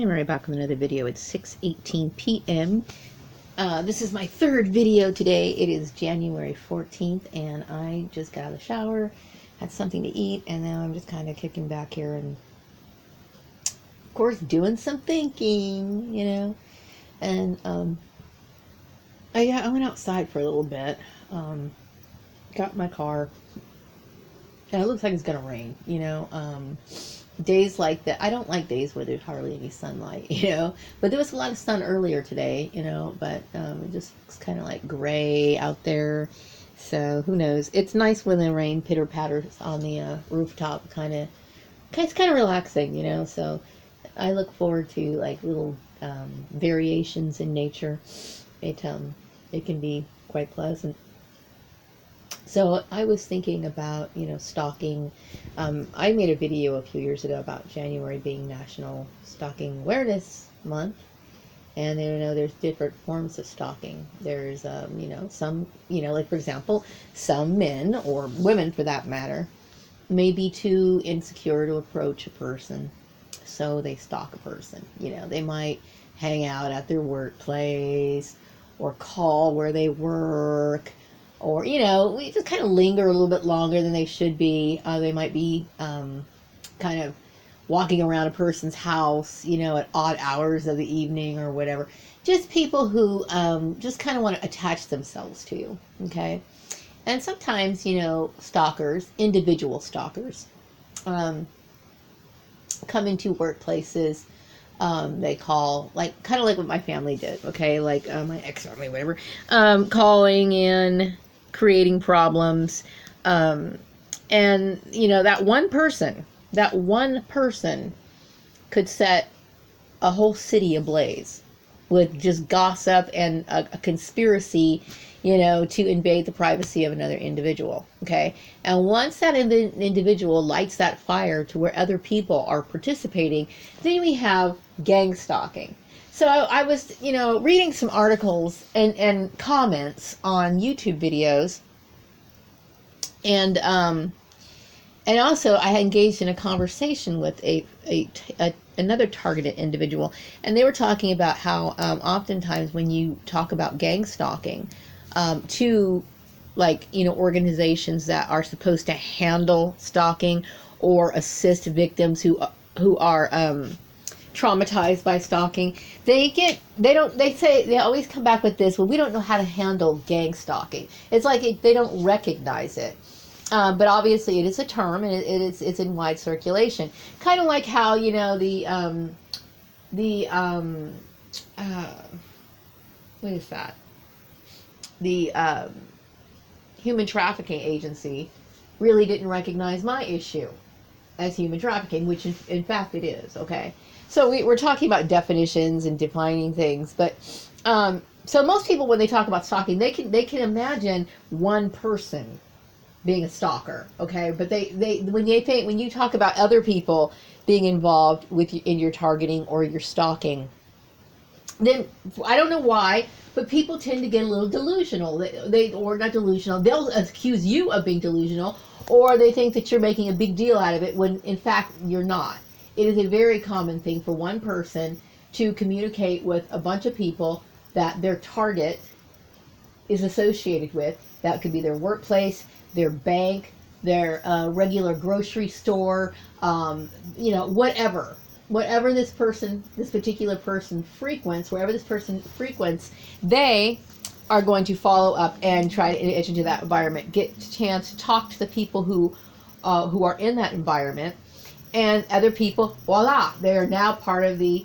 I'm right back with another video. It's 6:18 p.m. This is my third video today. It is January 14th, and I just got out of the shower, had something to eat, and now I'm just kind of kicking back here and, of course, doing some thinking, And I went outside for a little bit, got in my car, and it looks like it's going to rain, days like that. I don't like days where there's hardly any sunlight, but there was a lot of sun earlier today, but it just looks kind of like gray out there. So who knows? It's nice when the rain pitter patters on the rooftop. It's kind of relaxing, so I look forward to like little variations in nature. It can be quite pleasant. So I was thinking about, stalking. I made a video a few years ago about January being National Stalking Awareness Month. And there's different forms of stalking. There's, some, like for example, some men or women for that matter may be too insecure to approach a person. So they stalk a person. They might hang out at their workplace or call where they work. Or, we just kind of linger a little bit longer than they should be. They might be kind of walking around a person's house, at odd hours of the evening or whatever. Just people who just kind of want to attach themselves to you, okay? And sometimes, stalkers, individual stalkers, come into workplaces. They call, kind of like what my family did, okay? Like my ex-family, whatever. Calling in, creating problems, and that one person could set a whole city ablaze with just gossip and a conspiracy, to invade the privacy of another individual, okay? And once that individual lights that fire to where other people are participating, then we have gang stalking. So I was, reading some articles and comments on YouTube videos, and also I engaged in a conversation with another targeted individual, and they were talking about how oftentimes when you talk about gang stalking to organizations that are supposed to handle stalking or assist victims who are traumatized by stalking, they always come back with this, well, we don't know how to handle gang stalking. It's like they don't recognize it. But obviously it is a term, and it's in wide circulation. Kind of like how, what is that? The Human Trafficking Agency really didn't recognize my issue as human trafficking, which in fact it is, okay? So we're talking about definitions and defining things, but so most people, when they talk about stalking, they can imagine one person being a stalker, okay? But when you talk about other people being involved in your targeting or your stalking, then I don't know why, but people tend to get a little delusional. Or not delusional. They'll accuse you of being delusional, or they think that you're making a big deal out of it when in fact you're not. It is a very common thing for one person to communicate with a bunch of people that their target is associated with. That could be their workplace, their bank, their regular grocery store, whatever. Whatever this particular person frequents, wherever this person frequents, they are going to follow up and try to edge into that environment, get a chance to talk to the people who are in that environment, and other people, voila, they are now part of the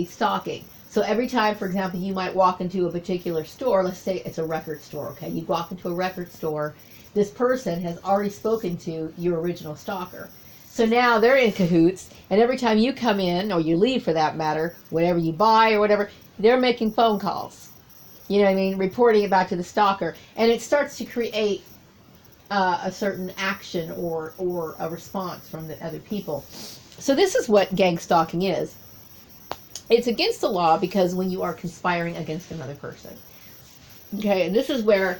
stalking. So every time, for example, you might walk into a particular store, let's say it's a record store, okay? You walk into a record store, this person has already spoken to your original stalker. So now they're in cahoots, and every time you come in, or you leave for that matter, whatever you buy or whatever, they're making phone calls. You know what I mean? Reporting it back to the stalker. And it starts to create a certain action or a response from the other people. So this is what gang stalking is. It's against the law because when you are conspiring against another person. Okay, and this is where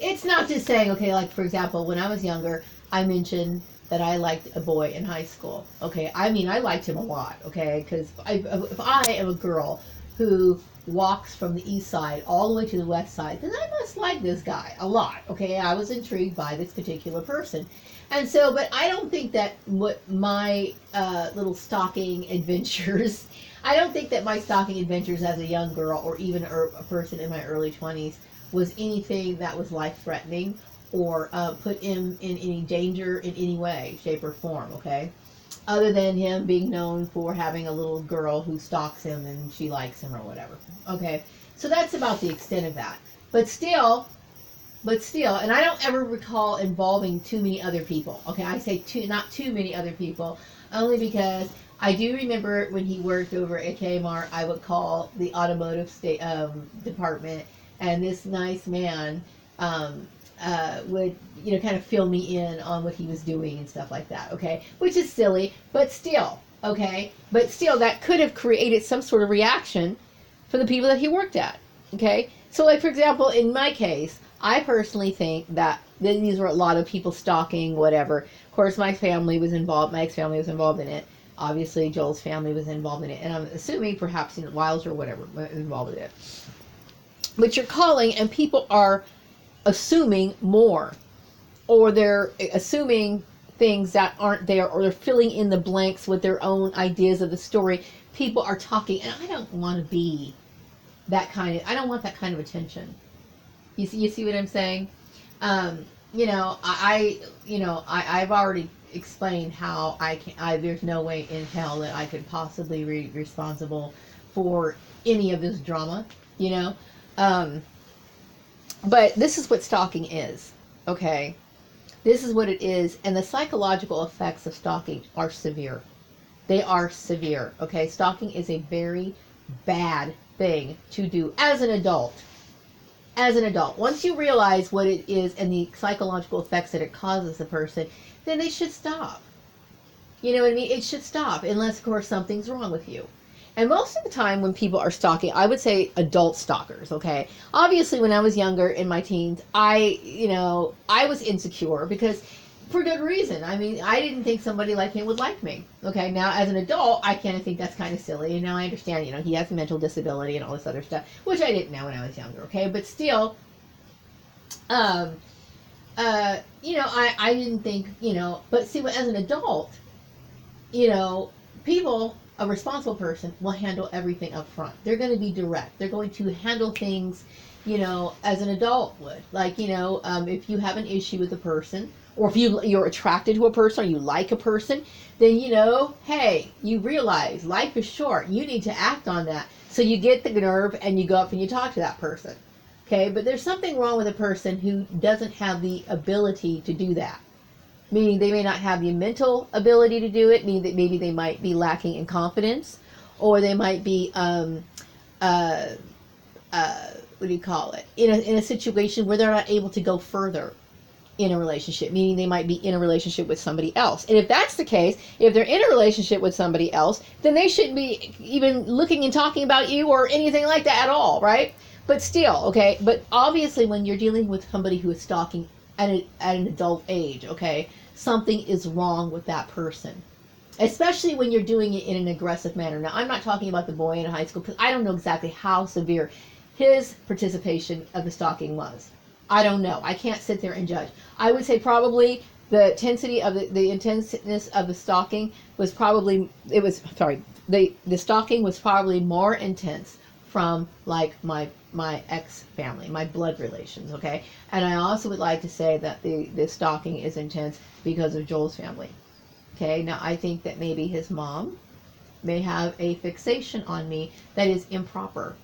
it's not just saying, okay, like for example, when I was younger, I mentioned that I liked a boy in high school. Okay, I mean, I liked him a lot. Okay, because if I am a girl who walks from the east side all the way to the west side, then I must like this guy a lot. Okay, I was intrigued by this particular person. And so, but I don't think that what my little stalking adventures, I don't think that my stalking adventures as a young girl or even a person in my early 20s was anything that was life-threatening or put him in any danger in any way, shape, or form, okay? Other than him being known for having a little girl who stalks him and she likes him or whatever, okay? So that's about the extent of that. But still, and I don't ever recall involving too many other people. Okay, I say not too many other people, only because I do remember when he worked over at Kmart, I would call the automotive department, and this nice man would, kind of fill me in on what he was doing and stuff like that. Okay, which is silly, but still, okay, that could have created some sort of reaction for the people that he worked at. Okay, so like for example, in my case, I personally think that these were a lot of people stalking, whatever. Of course, my family was involved. My ex-family was involved in it. Obviously, Joel's family was involved in it. And I'm assuming perhaps Wiles or whatever was involved in it. But you're calling and people are assuming more. Or they're assuming things that aren't there. Or they're filling in the blanks with their own ideas of the story. People are talking. And I don't want to be I don't want that kind of attention. You see what I'm saying? I've already explained how there's no way in hell that I could possibly be responsible for any of this drama, but this is what stalking is, okay? This is what it is, and the psychological effects of stalking are severe. They are severe, okay? Stalking is a very bad thing to do as an adult. Once you realize what it is and the psychological effects that it causes the person, then they should stop. You know what I mean? It should stop, unless, of course, something's wrong with you. And most of the time when people are stalking, I would say adult stalkers, okay? Obviously, when I was younger, in my teens, I was insecure because, for good reason. I mean, I didn't think somebody like him would like me. Okay, now as an adult, I kind of think that's kind of silly. And now I understand, he has a mental disability and all this other stuff, which I didn't know when I was younger. Okay, but still, I didn't think, but see, as an adult, people, a responsible person will handle everything up front. They're going to be direct. They're going to handle things, as an adult would. Like, if you have an issue with a person, or if you're attracted to a person or you like a person, then hey, you realize life is short. You need to act on that. So you get the nerve and you go up and you talk to that person. Okay, but there's something wrong with a person who doesn't have the ability to do that. Meaning they may not have the mental ability to do it, meaning that maybe they might be lacking in confidence, or they might be what do you call it? In a situation where they're not able to go further in a relationship, meaning they might be in a relationship with somebody else. And if that's the case, if they're in a relationship with somebody else, then they shouldn't be even looking and talking about you or anything like that at all, right? But still, okay, but obviously when you're dealing with somebody who is stalking at an adult age, okay, something is wrong with that person. Especially when you're doing it in an aggressive manner. Now, I'm not talking about the boy in high school because I don't know exactly how severe his participation of the stalking was. I don't know. I can't sit there and judge. I would say probably the intensity of the intenseness of the stalking was probably, the stalking was probably more intense from like my ex family, my blood relations, okay? And I also would like to say that the stalking is intense because of Joel's family. Okay, now I think that maybe his mom may have a fixation on me that is improper.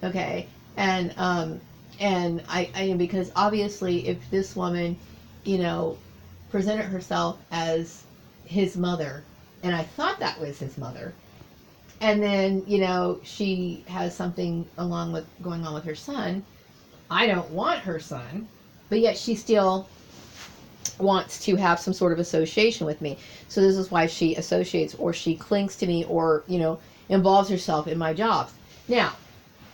Okay, and I because obviously if this woman, presented herself as his mother, and I thought that was his mother, and then she has something going on with her son. I don't want her son, but yet she still wants to have some sort of association with me. So this is why she associates or she clings to me or involves herself in my jobs. Now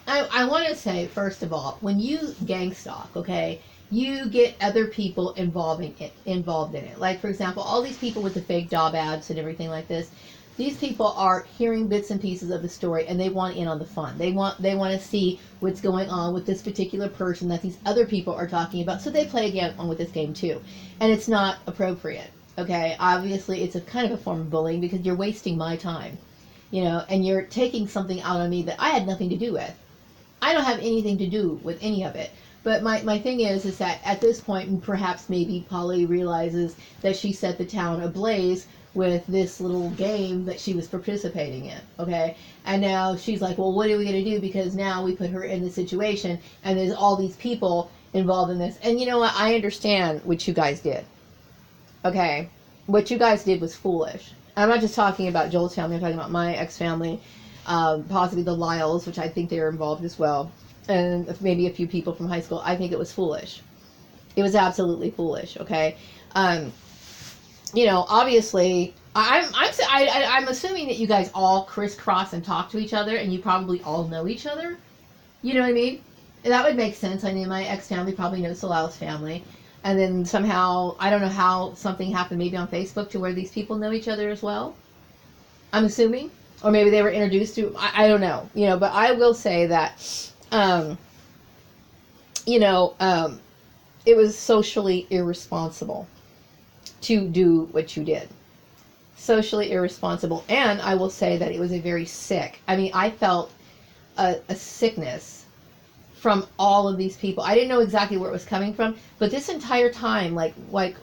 I want to say, first of all, when you gang stalk, okay, you get other people involved in it. Like, for example, all these people with the fake job ads and everything like this. These people are hearing bits and pieces of the story, and they want in on the fun. They want to see what's going on with this particular person that these other people are talking about. So they play a game on with this game too, and it's not appropriate. Okay, obviously it's a kind of a form of bullying because you're wasting my time, and you're taking something out on me that I had nothing to do with. I don't have anything to do with any of it. But my thing is that at this point, perhaps maybe Polly realizes that she set the town ablaze with this little game that she was participating in, okay? And now she's like, well, what are we going to do? Because now we put her in this situation, and there's all these people involved in this. And you know what? I understand what you guys did, okay? What you guys did was foolish. I'm not just talking about Joel's family. I'm talking about my ex-family, possibly the Lyles, which I think they were involved as well, and maybe a few people from high school. I think it was foolish. It was absolutely foolish, okay? Obviously, I'm assuming that you guys all crisscross and talk to each other, and you probably all know each other. You know what I mean? And that would make sense. I mean, my ex-family probably knows Solal's family. And then somehow, I don't know how something happened maybe on Facebook to where these people know each other as well. I'm assuming. Or maybe they were introduced to, I don't know. But I will say that, it was socially irresponsible to do what you did. Socially irresponsible. And I will say that it was a very sick. I mean, I felt a sickness from all of these people. I didn't know exactly where it was coming from, but this entire time, like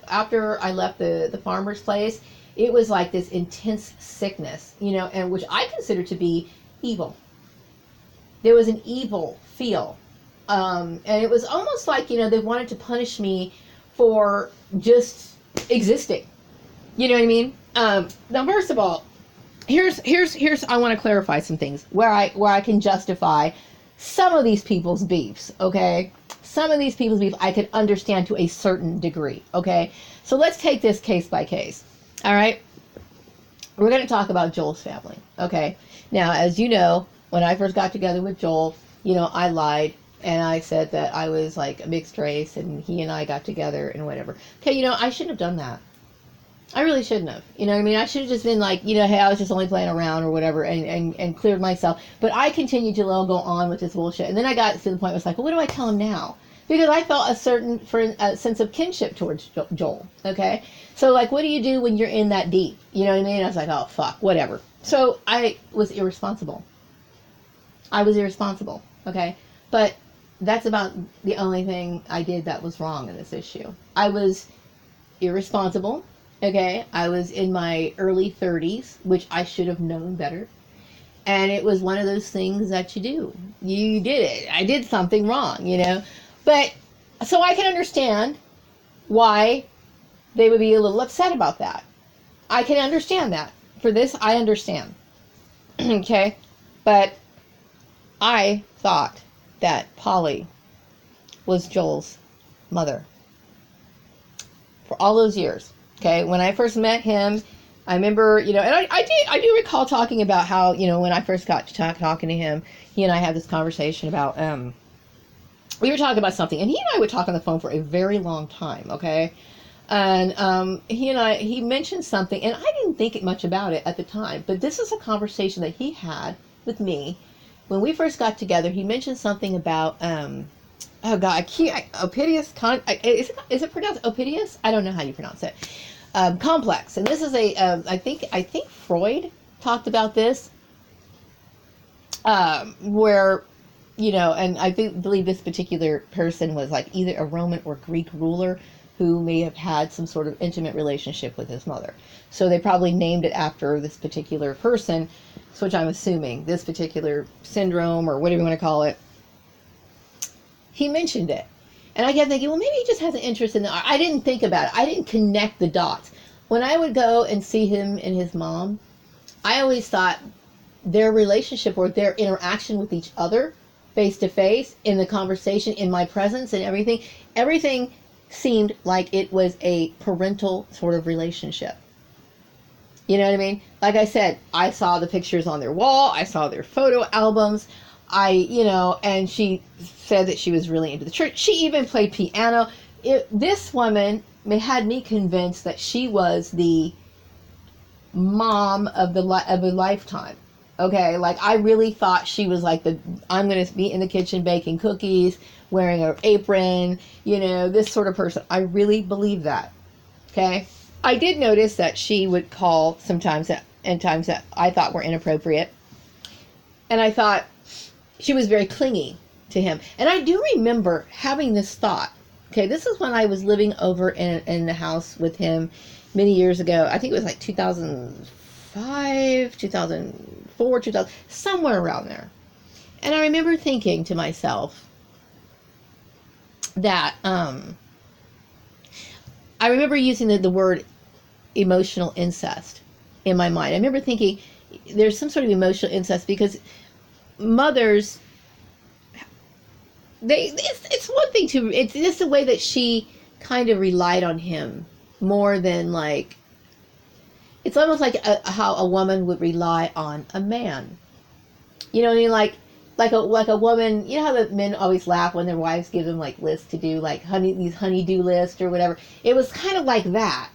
after I left the farmer's place, it was like this intense sickness, and which I consider to be evil. There was an evil feel. And it was almost like, they wanted to punish me for just existing. You know what I mean? Now, first of all, here's I want to clarify some things where I can justify some of these people's beefs, okay? Some of these people's beef I could understand to a certain degree, okay? So let's take this case by case, all right? We're going to talk about Joel's family, okay? Now, as you know, when I first got together with Joel, I lied. And I said that I was like a mixed race and he and I got together and whatever. Okay, I shouldn't have done that. I really shouldn't have. I should have just been like, hey, I was just only playing around or whatever and cleared myself. But I continued to go on with this bullshit. And then I got to the point where I was like, well, what do I tell him now? Because I felt a sense of kinship towards Joel, okay? So, like, what do you do when you're in that deep? You know what I mean? I was like, oh, fuck, whatever. So I was irresponsible. Okay? But that's about the only thing I did that was wrong in this issue. I was irresponsible, okay? I was in my early 30s, which I should have known better. And it was one of those things that you do. You did it. I did something wrong, But, so I can understand why they would be a little upset about that. I can understand that. For this, I understand. Okay? But I thought that Polly was Joel's mother for all those years. Okay, when I first met him, I remember, and I do recall talking about how, when I first got to talking to him, he and I had this conversation about, we were talking about something, and he and I would talk on the phone for a very long time, okay? And he mentioned something, and I didn't think much about it at the time, but this is a conversation that he had with me. When we first got together, he mentioned something about, oh God, Oedipus, is it pronounced Oedipus? I don't know how you pronounce it. Complex. And this is I think Freud talked about this, where, and I believe this particular person was like either a Roman or Greek ruler who may have had some sort of intimate relationship with his mother. So they probably named it after this particular person, which I'm assuming, this particular syndrome or whatever you want to call it. He mentioned it. And I kept thinking, well, maybe he just has an interest in the art. I didn't think about it. I didn't connect the dots. When I would go and see him and his mom, I always thought their relationship or their interaction with each other, face to face, in the conversation, in my presence and everything seemed like it was a parental sort of relationship. You know what I mean? Like I said, I saw the pictures on their wall. I saw their photo albums. and she said that she was really into the church. She even played piano. This woman had me convinced that she was the mom of a lifetime. Okay, like I really thought she was like I'm going to be in the kitchen baking cookies, wearing an apron, this sort of person. I really believe that. Okay, I did notice that she would call sometimes and times that I thought were inappropriate, and I thought she was very clingy to him. And I do remember having this thought. Okay, this is when I was living over in the house with him many years ago. I think it was like 2005, 2004, 2000, somewhere around there. And I remember thinking to myself that I remember using the word emotional incest in my mind. I remember thinking there's some sort of emotional incest because mothers, it's one thing it's just the way that she kind of relied on him more than like, it's almost like how a woman would rely on a man. You know what I mean? Like a woman, you know how the men always laugh when their wives give them like lists to do, like these honey-do lists or whatever. It was kind of like that.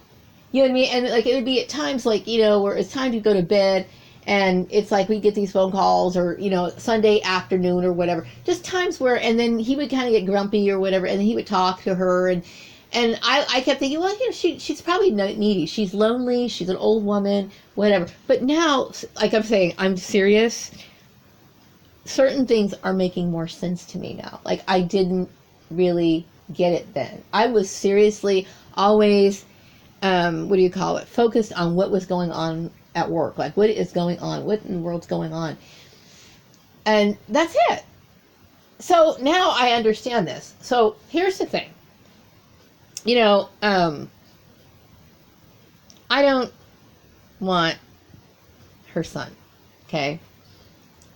You know what I mean? And like it would be at times like, where it's time to go to bed, and it's like we get these phone calls or, Sunday afternoon or whatever. Just times where, and then he would kind of get grumpy or whatever, and he would talk to her, and I kept thinking, well, she's probably needy. She's lonely. She's an old woman, whatever. But now, like I'm saying, I'm serious. Certain things are making more sense to me now. Like I didn't really get it then. I was seriously always, focused on what was going on at work. Like what is going on? What in the world's going on? And that's it. So now I understand this. So here's the thing. I don't want her son. Okay.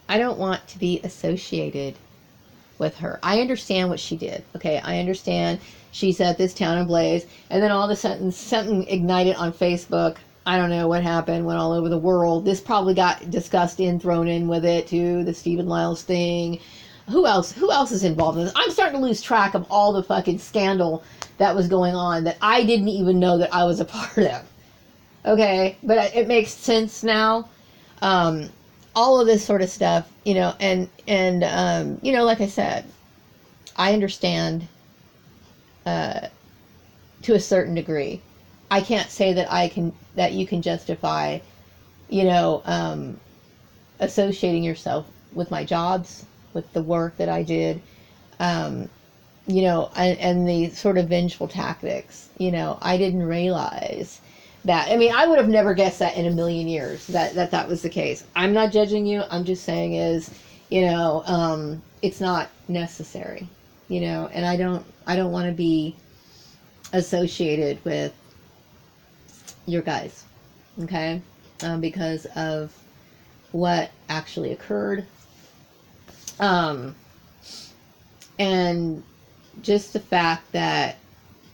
I don't want to be associated with her. I understand what she did. Okay. I understand she's at this town ablaze, and then all of a sudden something ignited on Facebook. I don't know what happened, went all over the world. This probably got discussed thrown in with it too, the Stephen Lyles thing. Who else is involved in this? I'm starting to lose track of all the fucking scandal that was going on that I didn't even know that I was a part of. Okay, but it makes sense now. All of this sort of stuff, and like I said, I understand to a certain degree. I can't say that you can justify, associating yourself with my jobs, with the work that I did, and the sort of vengeful tactics. I didn't realize that. I mean, I would have never guessed that in a million years that was the case. I'm not judging you. I'm just saying it's not necessary, and I don't want to be associated with your guys, okay, because of what actually occurred, and just the fact that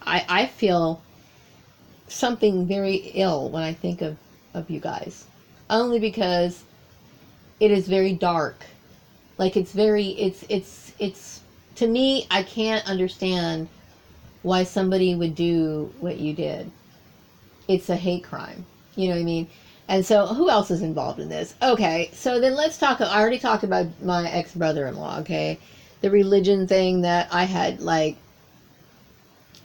I feel something very ill when I think of you guys, only because it is very dark. Like it's to me, I can't understand why somebody would do what you did. It's a hate crime. You know what I mean? And so who else is involved in this? Okay, so then let's talk. I already talked about my ex-brother-in-law, okay? The religion thing that I had,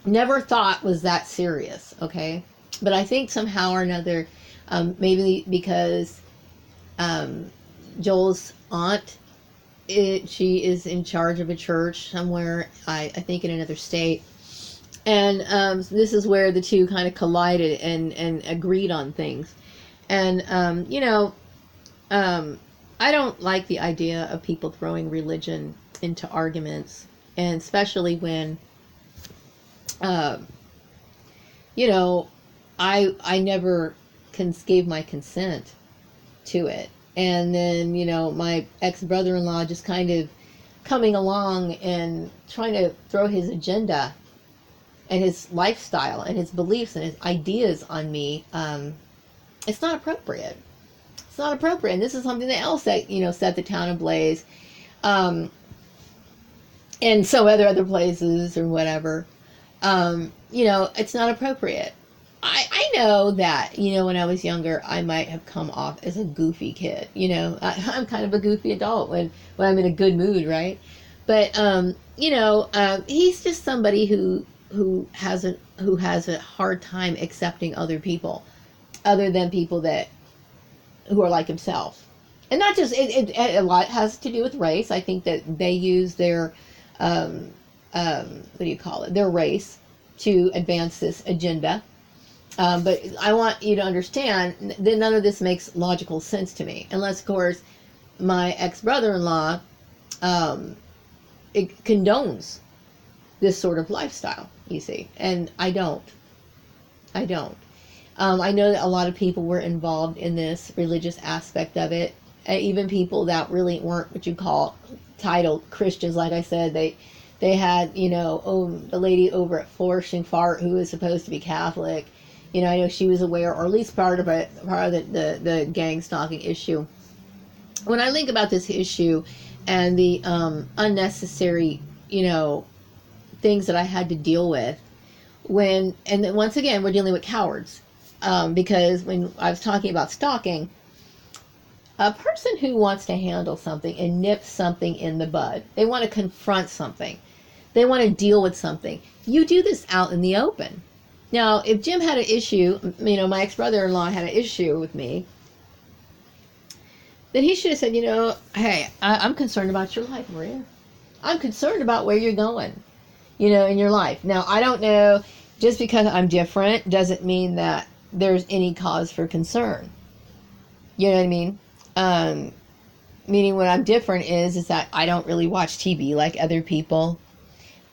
never thought was that serious, okay? But I think somehow or another, maybe because Joel's aunt, she is in charge of a church somewhere, I think in another state. And this is where the two kind of collided and agreed on things. And, I don't like the idea of people throwing religion into arguments, and especially when, I never gave my consent to it. And then, my ex-brother-in-law just kind of coming along and trying to throw his agenda and his lifestyle and his beliefs and his ideas on me. It's not appropriate. It's not appropriate. And this is something else that, set the town ablaze. and some other places or whatever. It's not appropriate. I know that, when I was younger, I might have come off as a goofy kid. I'm kind of a goofy adult when I'm in a good mood, right? But, he's just somebody who has a hard time accepting other people, other than people who are like himself. And not just, a lot has to do with race. I think that they use their, what do you call it, their race to advance this agenda. But I want you to understand that none of this makes logical sense to me, unless, of course, my ex-brother-in-law it condones this sort of lifestyle, you see, and I don't. I know that a lot of people were involved in this religious aspect of it, even people that really weren't what you call titled Christians. Like I said, they had, the lady over at Flourishing Fart who was supposed to be Catholic. I know she was aware, or at least part of the gang stalking issue. When I think about this issue and the unnecessary, things that I had to deal with, and then once again, we're dealing with cowards, because when I was talking about stalking, a person who wants to handle something and nip something in the bud, they want to confront something, they want to deal with something. You do this out in the open. Now, if Jim had an issue, my ex-brother-in-law had an issue with me, then he should have said, hey, I'm concerned about your life, Maria. I'm concerned about where you're going, in your life. Now, I don't know, just because I'm different doesn't mean that there's any cause for concern. You know what I mean? Meaning when I'm different is that I don't really watch TV like other people.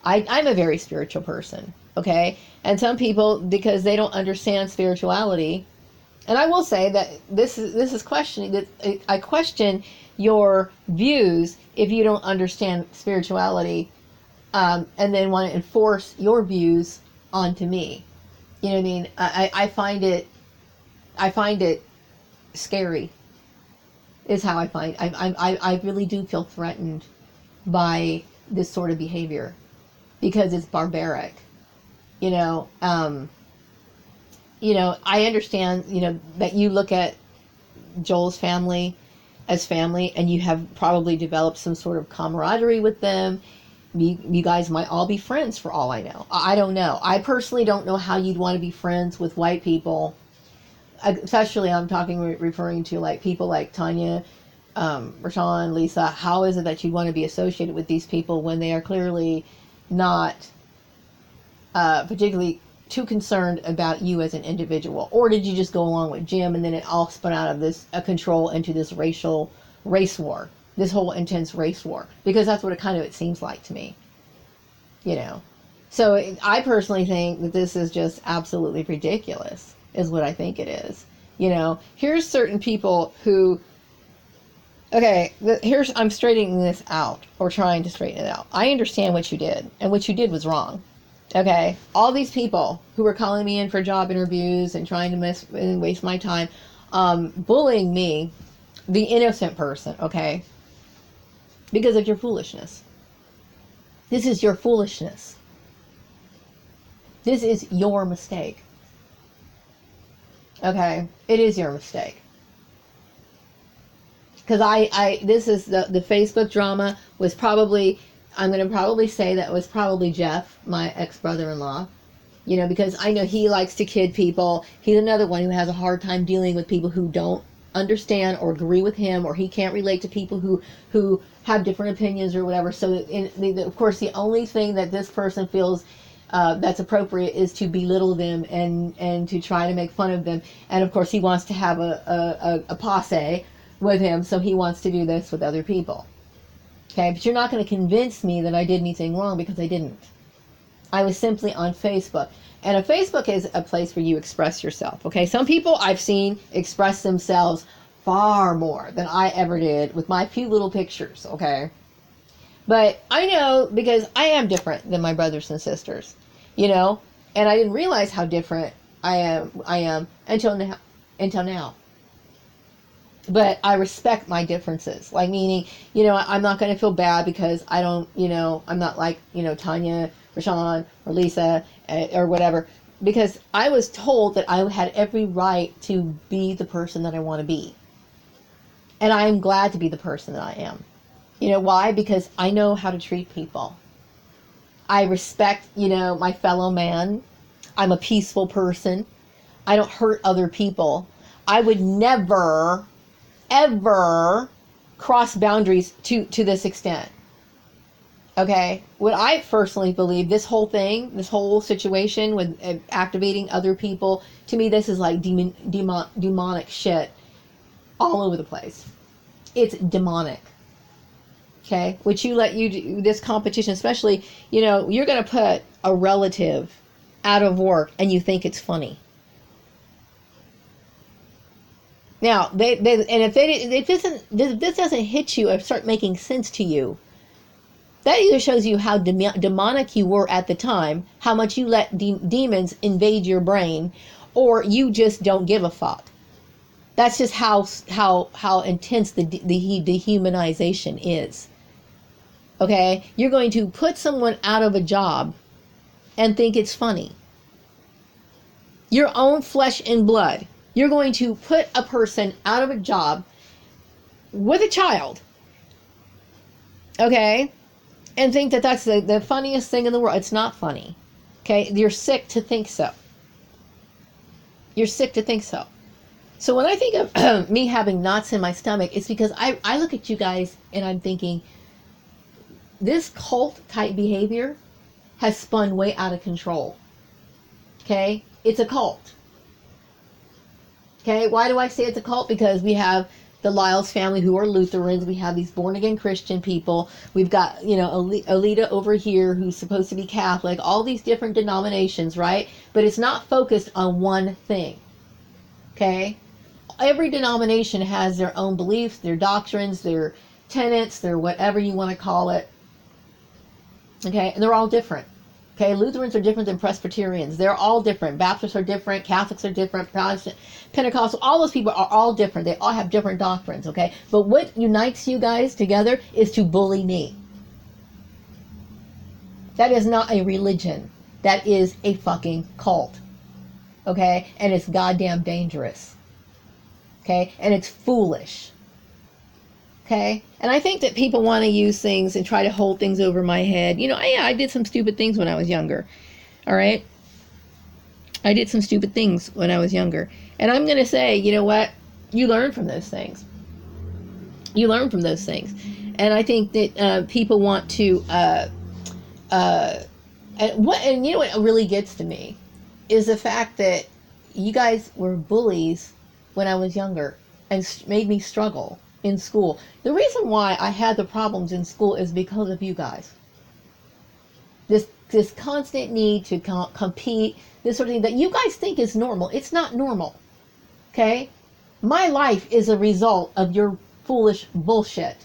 I'm a very spiritual person, okay? And some people, because they don't understand spirituality, and I will say that this is questioning, that I question your views if you don't understand spirituality, and then want to enforce your views onto me. You know what I mean? I find it scary. Is how I find. I really do feel threatened by this sort of behavior, because it's barbaric. I understand, that you look at Joel's family as family, and you have probably developed some sort of camaraderie with them. You guys might all be friends for all I know. I don't know. I personally don't know how you'd want to be friends with white people, especially I'm referring to like people like Tanya, Rashawn, Lisa. How is it that you'd want to be associated with these people when they are clearly not particularly too concerned about you as an individual? Or did you just go along with Jim and then it all spun out of this control into this race war, this whole intense race war? Because that's what it seems like to me, So I personally think that this is just absolutely ridiculous, is what I think it is. Here's certain people who, okay, I'm straightening this out, or trying to straighten it out. I understand what you did, and what you did was wrong. Okay, all these people who were calling me in for job interviews and trying to waste my time, bullying me, the innocent person, okay, because of your foolishness. This is your foolishness. This is your mistake. Okay, it is your mistake. Because this is the Facebook drama was probably, I'm going to probably say that was probably Jeff, my ex-brother-in-law, because I know he likes to kid people. He's another one who has a hard time dealing with people who don't understand or agree with him, or he can't relate to people who have different opinions or whatever. So, of course, the only thing that this person feels that's appropriate is to belittle them and to try to make fun of them. And, of course, he wants to have a posse with him, so he wants to do this with other people. Okay, but you're not going to convince me that I did anything wrong, because I didn't. I was simply on Facebook. And Facebook is a place where you express yourself. Okay, some people I've seen express themselves far more than I ever did with my few little pictures. Okay, but I know, because I am different than my brothers and sisters, and I didn't realize how different I am until now. but I respect my differences. Like, meaning, you know, I'm not going to feel bad because I don't, you know, I'm not like, you know, Tanya, Rashawn, or Lisa, or whatever. Because I was told that I had every right to be the person that I want to be. And I am glad to be the person that I am. You know why? Because I know how to treat people. I respect, you know, my fellow man. I'm a peaceful person. I don't hurt other people. I would never, ever cross boundaries to this extent. Okay? What I personally believe, this whole thing, this whole situation with activating other people, to me, this is like demonic shit all over the place. It's demonic. Okay? Which you let you do this competition, especially, you know, you're going to put a relative out of work and you think it's funny. Now, and if this doesn't hit you or start making sense to you, that either shows you how demonic you were at the time, how much you let demons invade your brain, or you just don't give a fuck. That's just how intense the dehumanization is. Okay? You're going to put someone out of a job and think it's funny. Your own flesh and blood. You're going to put a person out of a job with a child, okay, and think that that's the funniest thing in the world. It's not funny, okay? You're sick to think so. You're sick to think so. So when I think of me having knots in my stomach, it's because I look at you guys and I'm thinking, this cult type behavior has spun way out of control, okay? It's a cult. Okay, why do I say it's a cult? Because we have the Lyles family who are Lutherans. We have these born-again Christian people. We've got, you know, Alita over here who's supposed to be Catholic. All these different denominations, right? But it's not focused on one thing. Okay? Every denomination has their own beliefs, their doctrines, their tenets, their whatever you want to call it. Okay? And they're all different. Okay, Lutherans are different than Presbyterians. They're all different. Baptists are different. Catholics are different. Protestant, Pentecostal, all those people are all different. They all have different doctrines, okay? But what unites you guys together is to bully me. That is not a religion. That is a fucking cult. Okay? And it's goddamn dangerous. Okay? And it's foolish. Okay? And I think that people want to use things and try to hold things over my head. You know, I did some stupid things when I was younger. All right? I did some stupid things when I was younger. And I'm going to say, you know what? You learn from those things. You learn from those things. And I think that people want to... and you know what really gets to me is the fact that you guys were bullies when I was younger and made me struggle in school. The reason why I had the problems in school is because of you guys. This constant need to compete, this sort of thing that you guys think is normal. It's not normal. Okay? My life is a result of your foolish bullshit.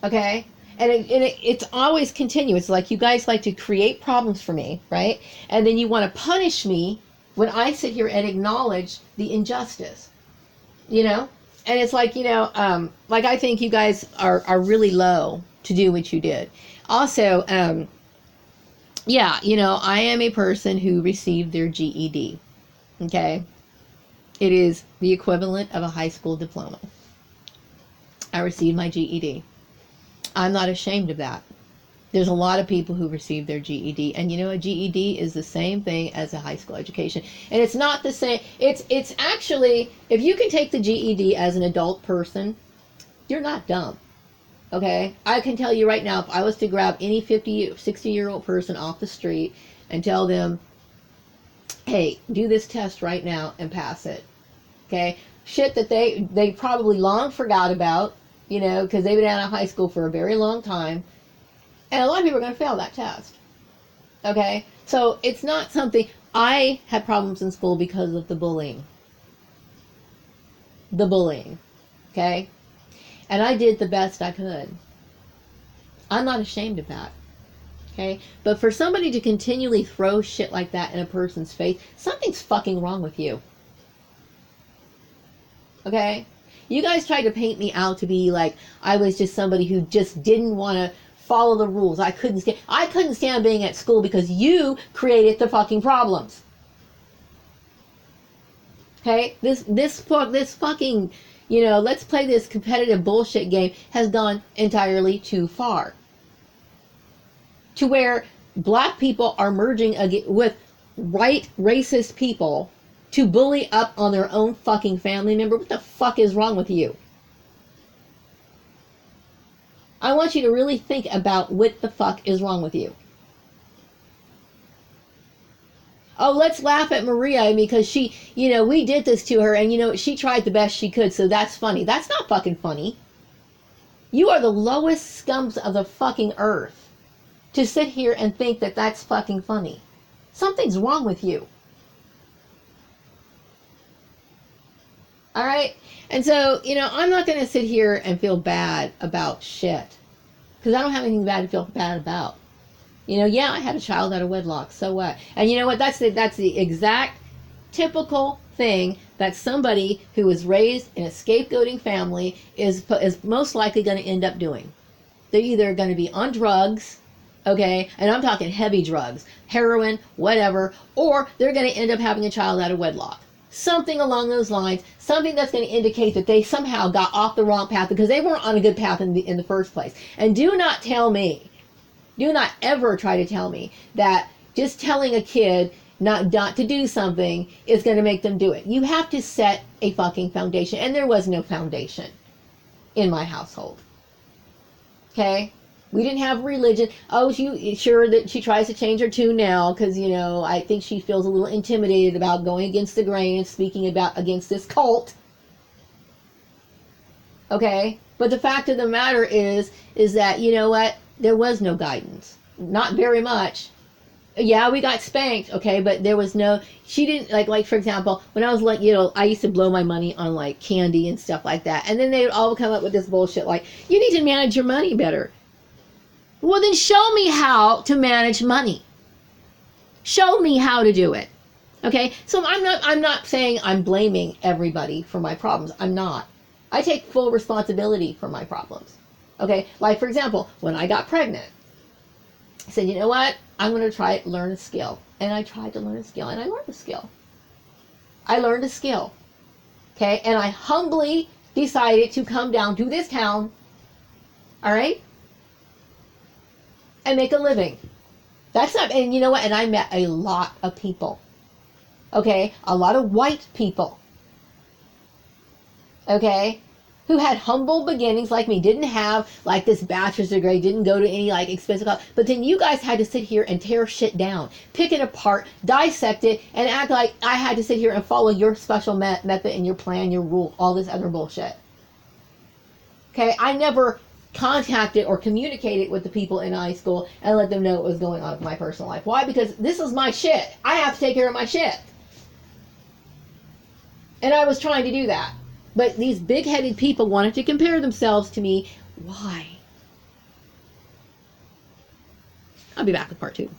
Okay? And it's always continuous. Like, you guys like to create problems for me, right? And then you want to punish me when I sit here and acknowledge the injustice. You know? And it's like, you know, like, I think you guys are really low to do what you did. Also, yeah, you know, I am a person who received their GED. Okay? It is the equivalent of a high school diploma. I received my GED. I'm not ashamed of that. There's a lot of people who receive their GED, and you know, a GED is the same thing as a high school education. And it's not the same. It's actually, if you can take the GED as an adult person, you're not dumb. Okay? I can tell you right now, if I was to grab any 50, 60-year-old person off the street and tell them, hey, do this test right now and pass it. Okay? Shit that they probably long forgot about, you know, because they've been out of high school for a very long time. And a lot of people are going to fail that test. Okay? So it's not something... I had problems in school because of the bullying. The bullying. Okay? And I did the best I could. I'm not ashamed of that. Okay? But for somebody to continually throw shit like that in a person's face, something's fucking wrong with you. Okay? You guys tried to paint me out to be like I was just somebody who just didn't want to follow the rules. I couldn't stand being at school because you created the fucking problems. Okay? This fucking, let's play this competitive bullshit game has gone entirely too far. To where black people are merging with white racist people to bully up on their own fucking family member. What the fuck is wrong with you? I want you to really think about what the fuck is wrong with you. Oh, let's laugh at Maria because she, we did this to her and she tried the best she could, so that's funny. That's not fucking funny. You are the lowest scums of the fucking earth to sit here and think that that's fucking funny. Something's wrong with you. All right? And so, I'm not going to sit here and feel bad about shit. Because I don't have anything bad to feel bad about. Yeah, I had a child out of wedlock. So what? And you know what? That's the exact typical thing that somebody who was raised in a scapegoating family is most likely going to end up doing. They're either going to be on drugs, okay, and I'm talking heavy drugs, heroin, whatever, or they're going to end up having a child out of wedlock. Something along those lines, something that's going to indicate that they somehow got off the wrong path because they weren't on a good path in the first place. And do not ever try to tell me that just telling a kid not to do something is going to make them do it. You have to set a fucking foundation, and there was no foundation in my household. Okay? We didn't have religion. Oh, sure that she tries to change her tune now because, I think she feels a little intimidated about going against the grain and speaking against this cult. Okay? But the fact of the matter is that, what? There was no guidance. Not very much. Yeah, we got spanked, okay, but there was no, she didn't, like for example, when I was like, I used to blow my money on like candy and stuff like that. And then they would all come up with this bullshit like, you need to manage your money better. Well, then show me how to manage money. Show me how to do it. Okay? So I'm not saying I'm blaming everybody for my problems. I'm not. I take full responsibility for my problems. Okay? Like, for example, when I got pregnant, I said, you know what? I'm going to learn a skill. And I tried to learn a skill, and I learned a skill. I learned a skill. Okay? And I humbly decided to come down to this town. All right? And make a living. That's not, and you know what? And I met a lot of people. Okay? A lot of white people. Okay? Who had humble beginnings like me, didn't have like this bachelor's degree, didn't go to any like expensive college. But then you guys had to sit here and tear shit down, pick it apart, dissect it, and act like I had to sit here and follow your special method and your plan, your rule, all this other bullshit. Okay? I never contacted or communicated with the people in high school and let them know what was going on with my personal life. Why? Because this is my shit. I have to take care of my shit. And I was trying to do that. But these big-headed people wanted to compare themselves to me. Why? I'll be back with part 2.